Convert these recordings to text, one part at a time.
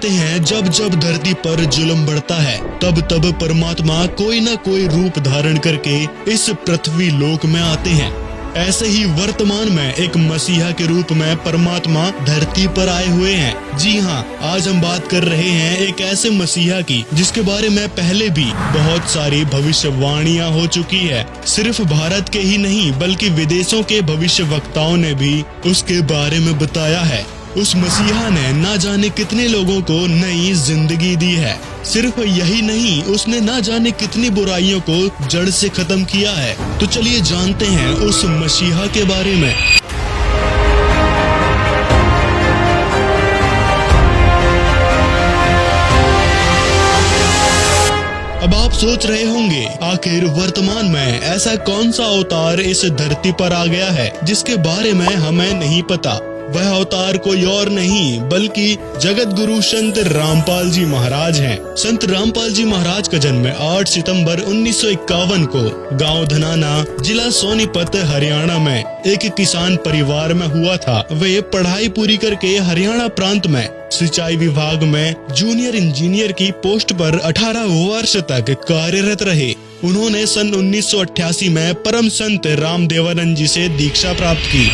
कहते हैं जब जब धरती पर जुल्म बढ़ता है तब तब परमात्मा कोई न कोई रूप धारण करके इस पृथ्वी लोक में आते हैं। ऐसे ही वर्तमान में एक मसीहा के रूप में परमात्मा धरती पर आए हुए हैं। जी हाँ, आज हम बात कर रहे हैं एक ऐसे मसीहा की जिसके बारे में पहले भी बहुत सारी भविष्यवाणियां हो चुकी है। सिर्फ भारत के ही नहीं बल्कि विदेशों के भविष्यवक्ताओं ने भी उसके बारे में बताया है। उस मसीहा ने ना जाने कितने लोगों को नई जिंदगी दी है। सिर्फ यही नहीं, उसने ना जाने कितनी बुराइयों को जड़ से खत्म किया है। तो चलिए जानते हैं उस मसीहा के बारे में। अब आप सोच रहे होंगे आखिर वर्तमान में ऐसा कौन सा अवतार इस धरती पर आ गया है जिसके बारे में हमें नहीं पता। वह अवतार कोई और नहीं बल्कि जगत गुरु संत रामपाल जी महाराज हैं। संत रामपाल जी महाराज का जन्म 8 सितंबर 1951 को गांव धनाना, जिला सोनीपत, हरियाणा में एक किसान परिवार में हुआ था। वे पढ़ाई पूरी करके हरियाणा प्रांत में सिंचाई विभाग में जूनियर इंजीनियर की पोस्ट पर 18 वर्ष तक कार्यरत रहे। उन्होंने सन 1988 में परम संत रामदेवानंद जी से दीक्षा प्राप्त की।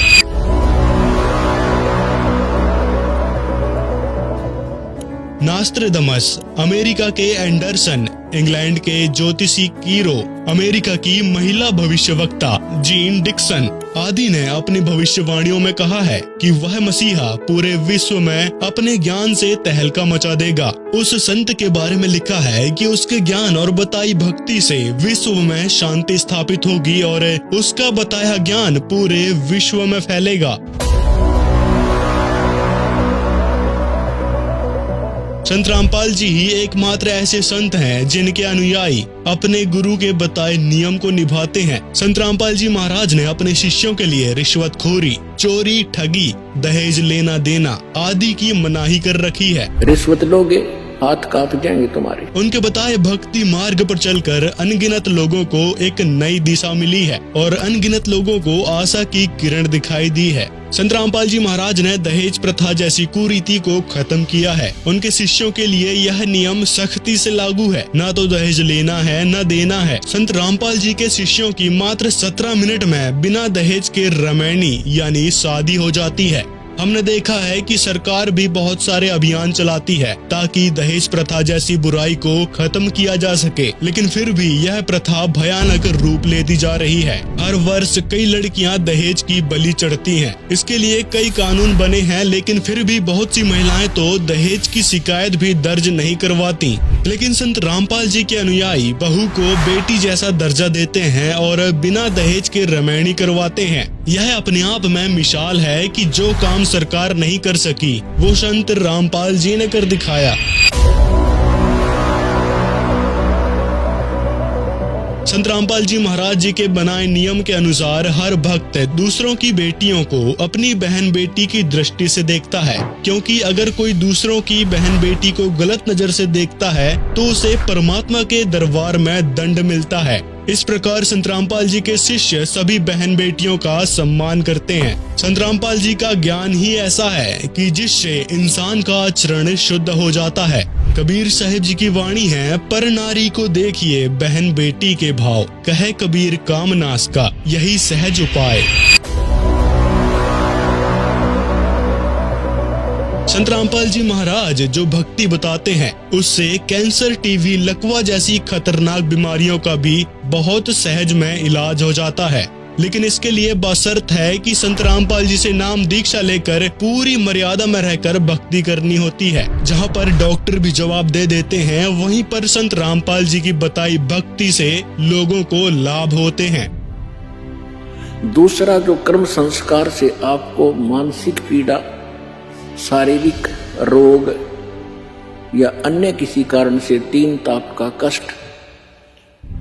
नास्ट्राडामस, अमेरिका के एंडरसन, इंग्लैंड के ज्योतिषी कीरो, अमेरिका की महिला भविष्यवक्ता जीन डिक्सन आदि ने अपनी भविष्यवाणियों में कहा है कि वह मसीहा पूरे विश्व में अपने ज्ञान से तहलका मचा देगा। उस संत के बारे में लिखा है कि उसके ज्ञान और बताई भक्ति से विश्व में शांति स्थापित होगी और उसका बताया ज्ञान पूरे विश्व में फैलेगा। संत रामपाल जी ही एकमात्र ऐसे संत हैं जिनके अनुयायी अपने गुरु के बताए नियम को निभाते हैं। संत रामपाल जी महाराज ने अपने शिष्यों के लिए रिश्वतखोरी, चोरी, ठगी, दहेज लेना देना आदि की मनाही कर रखी है। रिश्वत लोगे हाथ कांप जाएंगे तुम्हारे। उनके बताए भक्ति मार्ग पर चलकर अनगिनत लोगों को एक नई दिशा मिली है और अनगिनत लोगों को आशा की किरण दिखाई दी है। संत रामपाल जी महाराज ने दहेज प्रथा जैसी कुरीति को खत्म किया है। उनके शिष्यों के लिए यह नियम सख्ती से लागू है, ना तो दहेज लेना है न देना है। संत रामपाल जी के शिष्यों की मात्र 17 मिनट में बिना दहेज के रमैनी यानी शादी हो जाती है। हमने देखा है कि सरकार भी बहुत सारे अभियान चलाती है ताकि दहेज प्रथा जैसी बुराई को खत्म किया जा सके, लेकिन फिर भी यह प्रथा भयानक रूप लेती जा रही है। हर वर्ष कई लड़कियां दहेज की बलि चढ़ती हैं। इसके लिए कई कानून बने हैं, लेकिन फिर भी बहुत सी महिलाएं तो दहेज की शिकायत भी दर्ज नहीं करवाती। लेकिन संत रामपाल जी के अनुयायी बहू को बेटी जैसा दर्जा देते हैं और बिना दहेज के रमैनी करवाते हैं। यह अपने आप में मिसाल है कि जो काम सरकार नहीं कर सकी वो संत रामपाल जी ने कर दिखाया। संत रामपाल जी महाराज जी के बनाए नियम के अनुसार हर भक्त दूसरों की बेटियों को अपनी बहन बेटी की दृष्टि से देखता है, क्योंकि अगर कोई दूसरों की बहन बेटी को गलत नजर से देखता है तो उसे परमात्मा के दरबार में दंड मिलता है। इस प्रकार संत रामपाल जी के शिष्य सभी बहन बेटियों का सम्मान करते हैं। संत रामपाल जी का ज्ञान ही ऐसा है कि जिससे इंसान का आचरण शुद्ध हो जाता है। कबीर साहिब जी की वाणी है, पर नारी को देखिए बहन बेटी के भाव, कहे कबीर कामनास का यही सहज उपाय। संत रामपाल जी महाराज जो भक्ति बताते हैं उससे कैंसर, टीबी, लकवा जैसी खतरनाक बीमारियों का भी बहुत सहज में इलाज हो जाता है। लेकिन इसके लिए बशर्त है कि संत रामपाल जी से नाम दीक्षा लेकर पूरी मर्यादा में रहकर भक्ति करनी होती है। जहाँ पर डॉक्टर भी जवाब दे देते हैं, वहीं पर संत रामपाल जी की बताई भक्ति से लोगों को लाभ होते हैं। दूसरा, जो कर्म संस्कार से आपको मानसिक पीड़ा, शारीरिक रोग या अन्य किसी कारण से तीन ताप का कष्ट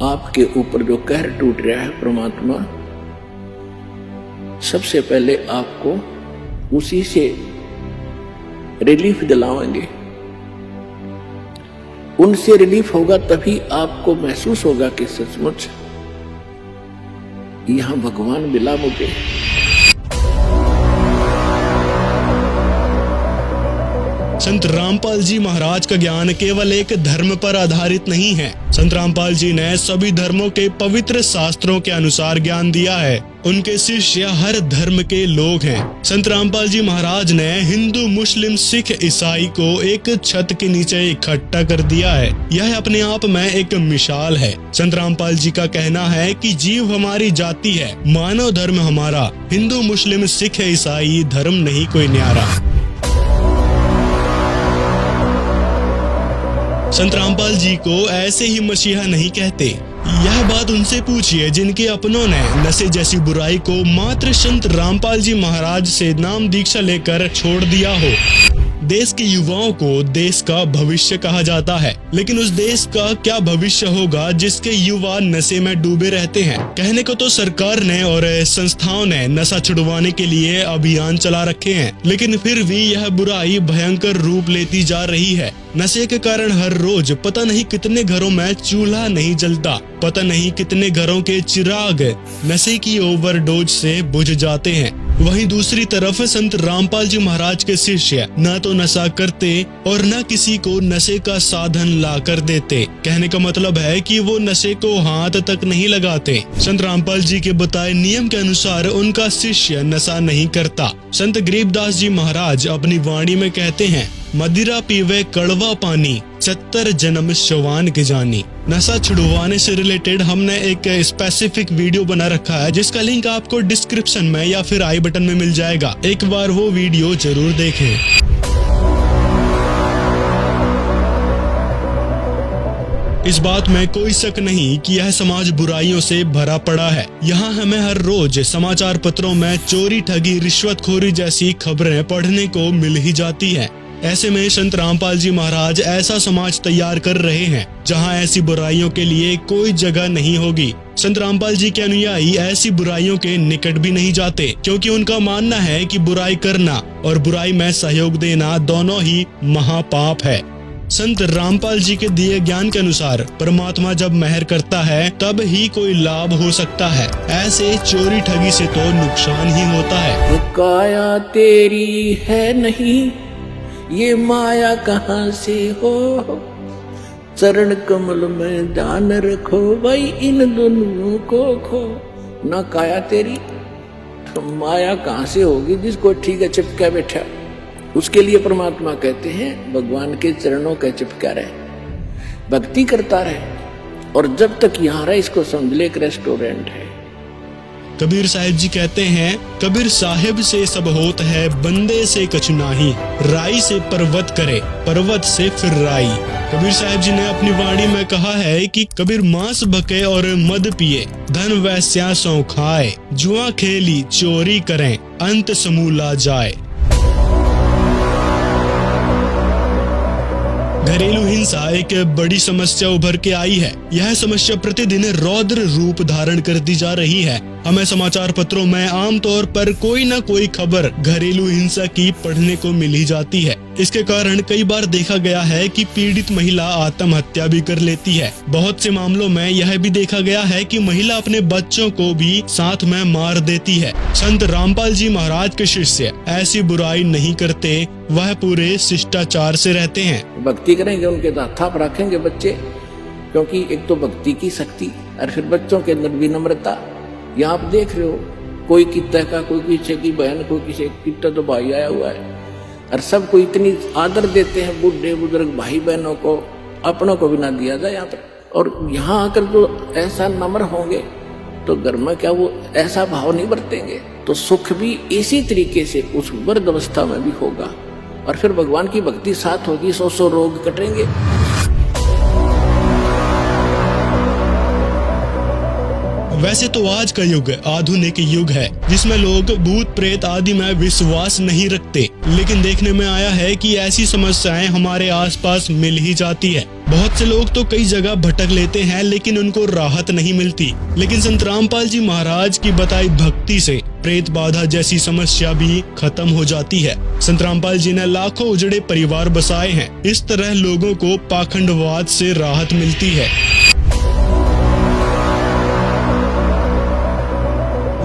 आपके ऊपर जो कहर टूट रहा है, परमात्मा सबसे पहले आपको उसी से रिलीफ दिलाएंगे। उनसे रिलीफ होगा तभी आपको महसूस होगा कि सचमुच यहां भगवान मिला मुझे। संत रामपाल जी महाराज का ज्ञान केवल एक धर्म पर आधारित नहीं है। संत रामपाल जी ने सभी धर्मों के पवित्र शास्त्रों के अनुसार ज्ञान दिया है। उनके शिष्य हर धर्म के लोग हैं। संत रामपाल जी महाराज ने हिंदू, मुस्लिम, सिख, ईसाई को एक छत के नीचे इकट्ठा कर दिया है। यह अपने आप में एक मिसाल है। संत रामपाल जी का कहना है कि जीव हमारी जाति है, मानव धर्म हमारा, हिंदू, मुस्लिम, सिख, ईसाई धर्म नहीं कोई न्यारा। संत रामपाल जी को ऐसे ही मसीहा नहीं कहते। यह बात उनसे पूछिए जिनके अपनों ने नशे जैसी बुराई को मात्र संत रामपाल जी महाराज से नाम दीक्षा लेकर छोड़ दिया हो। देश के युवाओं को देश का भविष्य कहा जाता है, लेकिन उस देश का क्या भविष्य होगा जिसके युवा नशे में डूबे रहते हैं। कहने को तो सरकार ने और संस्थाओं ने नशा छुड़वाने के लिए अभियान चला रखे हैं, लेकिन फिर भी यह बुराई भयंकर रूप लेती जा रही है। नशे के कारण हर रोज पता नहीं कितने घरों में चूल्हा नहीं जलता, पता नहीं कितने घरों के चिराग नशे की ओवरडोज से बुझ जाते हैं। वहीं दूसरी तरफ संत रामपाल जी महाराज के शिष्य न तो नशा करते और न किसी को नशे का साधन ला कर देते। कहने का मतलब है कि वो नशे को हाथ तक नहीं लगाते। संत रामपाल जी के बताए नियम के अनुसार उनका शिष्य नशा नहीं करता। संत गरीबदास जी महाराज अपनी वाणी में कहते हैं, मदिरा पीवे कड़वा पानी, 70 जन्म शवान के जानी। नशा छुड़वाने से रिलेटेड हमने एक स्पेसिफिक वीडियो बना रखा है, जिसका लिंक आपको डिस्क्रिप्शन में या फिर आई बटन में मिल जाएगा। एक बार वो वीडियो जरूर देखें। इस बात में कोई शक नहीं कि यह समाज बुराइयों से भरा पड़ा है। यहाँ हमें हर रोज समाचार पत्रों में चोरी, ठगी, रिश्वतखोरी जैसी खबरें पढ़ने को मिल ही जाती है। ऐसे में संत रामपाल जी महाराज ऐसा समाज तैयार कर रहे हैं जहाँ ऐसी बुराइयों के लिए कोई जगह नहीं होगी। संत रामपाल जी के अनुयायी ऐसी बुराइयों के निकट भी नहीं जाते, क्योंकि उनका मानना है कि बुराई करना और बुराई में सहयोग देना दोनों ही महापाप है। संत रामपाल जी के दिए ज्ञान के अनुसार परमात्मा जब मेहर करता है तब ही कोई लाभ हो सकता है। ऐसे चोरी ठगी से तो नुकसान ही होता है। काया तेरी है नहीं, ये माया कहाँ से हो, चरण कमल में ध्यान रखो भाई, इन दोनों को खो। ना काया तेरी तो माया कहाँ से होगी, जिसको ठीक है चिपका बैठा। उसके लिए परमात्मा कहते हैं भगवान के चरणों के चिपका रहे, भक्ति करता रहे, और जब तक यहाँ रहे इसको समझ ले एक रेस्टोरेंट है। कबीर साहिब जी कहते हैं, कबीर साहिब से सब होत है, बंदे से कछु नाही, राई से पर्वत करे, पर्वत से फिर राई। कबीर साहिब जी ने अपनी वाणी में कहा है कि कबीर मांस भके और मद पिए, धन वैस्या सौ खाए, जुआ खेली चोरी करें, अंत समूला जाए। घरेलू हिंसा एक बड़ी समस्या उभर के आई है। यह समस्या प्रतिदिन रौद्र रूप धारण करती जा रही है। हमें समाचार पत्रों में आमतौर पर कोई न कोई खबर घरेलू हिंसा की पढ़ने को मिल ही जाती है। इसके कारण कई बार देखा गया है कि पीड़ित महिला आत्महत्या भी कर लेती है। बहुत से मामलों में यह भी देखा गया है कि महिला अपने बच्चों को भी साथ में मार देती है। संत रामपाल जी महाराज के शिष्य ऐसी बुराई नहीं करते, वह पूरे शिष्टाचार से रहते हैं। भक्ति करेंगे, उनके थाप रखेंगे बच्चे, क्योंकि एक तो भक्ति की शक्ति और फिर बच्चों के अंदर विनम्रता। यहाँ आप देख रहे हो, कोई कितना का, कोई पीछे की बहन, कोई किसी कितना तो भाई आया हुआ है, और सबको इतनी आदर देते हैं, बूढ़े बुजुर्ग भाई बहनों को, अपनों को भी ना दिया जाए यहाँ पर। और यहाँ आकर तो ऐसा नम्र होंगे तो घर में क्या वो ऐसा भाव नहीं बरतेंगे, तो सुख भी इसी तरीके से उस वृद्ध अवस्था में भी होगा, और फिर भगवान की भक्ति साथ होगी, 100 रोग कटेंगे। वैसे तो आज का युग आधुनिक युग है, जिसमें लोग भूत प्रेत आदि में विश्वास नहीं रखते, लेकिन देखने में आया है कि ऐसी समस्याएं हमारे आसपास मिल ही जाती है। बहुत से लोग तो कई जगह भटक लेते हैं, लेकिन उनको राहत नहीं मिलती। लेकिन संत रामपाल जी महाराज की बताई भक्ति से प्रेत बाधा जैसी समस्या भी खत्म हो जाती है। संत रामपाल जी ने लाखों उजड़े परिवार बसाए हैं। इस तरह लोगों को पाखंडवाद से राहत मिलती है।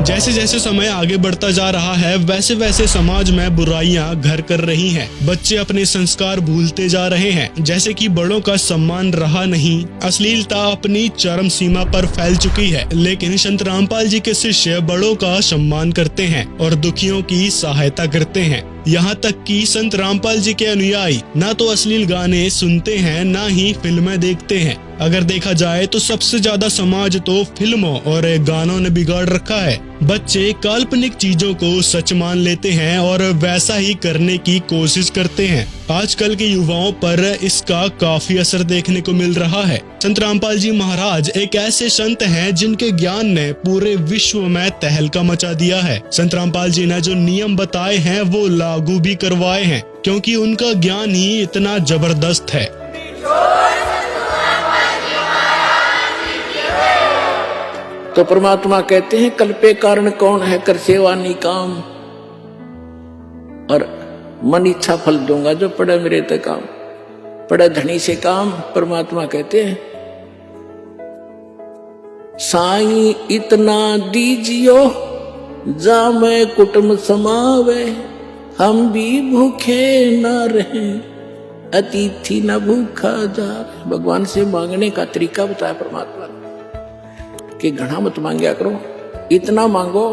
जैसे जैसे समय आगे बढ़ता जा रहा है वैसे वैसे समाज में बुराइयां घर कर रही हैं। बच्चे अपने संस्कार भूलते जा रहे हैं, जैसे कि बड़ों का सम्मान रहा नहीं। अश्लीलता अपनी चरम सीमा पर फैल चुकी है, लेकिन संत रामपाल जी के शिष्य बड़ों का सम्मान करते हैं और दुखियों की सहायता करते हैं। यहाँ तक कि संत रामपाल जी के अनुयायी ना तो अश्लील गाने सुनते हैं, ना ही फिल्में देखते हैं। अगर देखा जाए तो सबसे ज्यादा समाज तो फिल्मों और गानों ने बिगाड़ रखा है। बच्चे काल्पनिक चीजों को सच मान लेते हैं और वैसा ही करने की कोशिश करते हैं। आजकल के युवाओं पर इसका काफी असर देखने को मिल रहा है। संत रामपाल जी महाराज एक ऐसे संत हैं जिनके ज्ञान ने पूरे विश्व में तहलका मचा दिया है। संत रामपाल जी ने जो नियम बताए हैं वो लागू भी करवाए हैं, क्योंकि उनका ज्ञान ही इतना जबरदस्त है। तो परमात्मा कहते हैं कल्पे कारण कौन है, कर सेवा निकाम, और मन इच्छा फल दूंगा जो पड़े मेरे ते काम, पड़े धनी से काम। परमात्मा कहते हैं साईं इतना दीजियो जा मैं कुटुंब समावे, हम भी भूखे न रहे अतिथि न भूखा जावे। भगवान से मांगने का तरीका बताया परमात्मा कि घना मत मांगया करो, इतना मांगो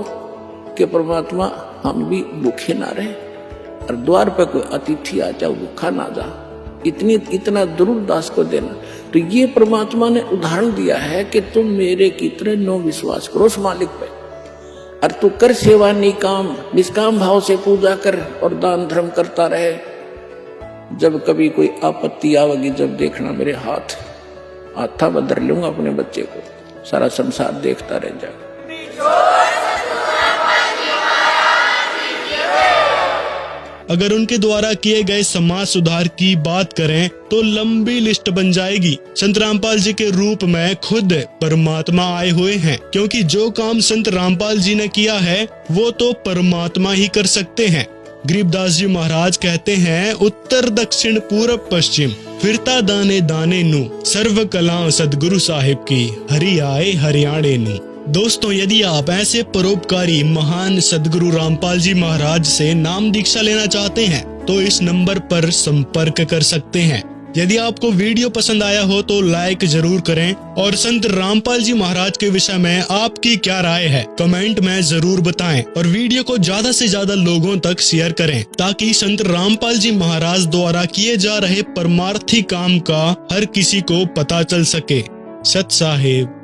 कि परमात्मा हम भी भूखे ना रहे और द्वार पर कोई अतिथि आ जाए भूखा ना जा, इतना जरूर दास को देना। तो ये परमात्मा ने उदाहरण दिया है कि तुम मेरे की तरह नो विश्वास करो उस मालिक पे, और तू कर सेवा निकाम, निष्काम भाव से पूजा कर और दान धर्म करता रहे। जब कभी कोई आपत्ति आवेगी, जब देखना मेरे हाथा बदल लूंगा अपने बच्चे को, सारा संसार देखता रह जाएगा। अगर उनके द्वारा किए गए समाज सुधार की बात करें तो लंबी लिस्ट बन जाएगी। संत रामपाल जी के रूप में खुद परमात्मा आए हुए हैं, क्योंकि जो काम संत रामपाल जी ने किया है वो तो परमात्मा ही कर सकते हैं। गरीबदास जी महाराज कहते हैं उत्तर दक्षिण पूर्व पश्चिम फिरता दाने दाने नु, सर्व कला सदगुरु साहिब की, हरि आए हरियाणे नु। दोस्तों, यदि आप ऐसे परोपकारी महान सदगुरु रामपाल जी महाराज से नाम दीक्षा लेना चाहते हैं तो इस नंबर पर संपर्क कर सकते हैं। यदि आपको वीडियो पसंद आया हो तो लाइक जरूर करें, और संत रामपाल जी महाराज के विषय में आपकी क्या राय है कमेंट में जरूर बताएं, और वीडियो को ज्यादा से ज्यादा लोगों तक शेयर करें ताकि संत रामपाल जी महाराज द्वारा किए जा रहे परमार्थी काम का हर किसी को पता चल सके। सत साहिब।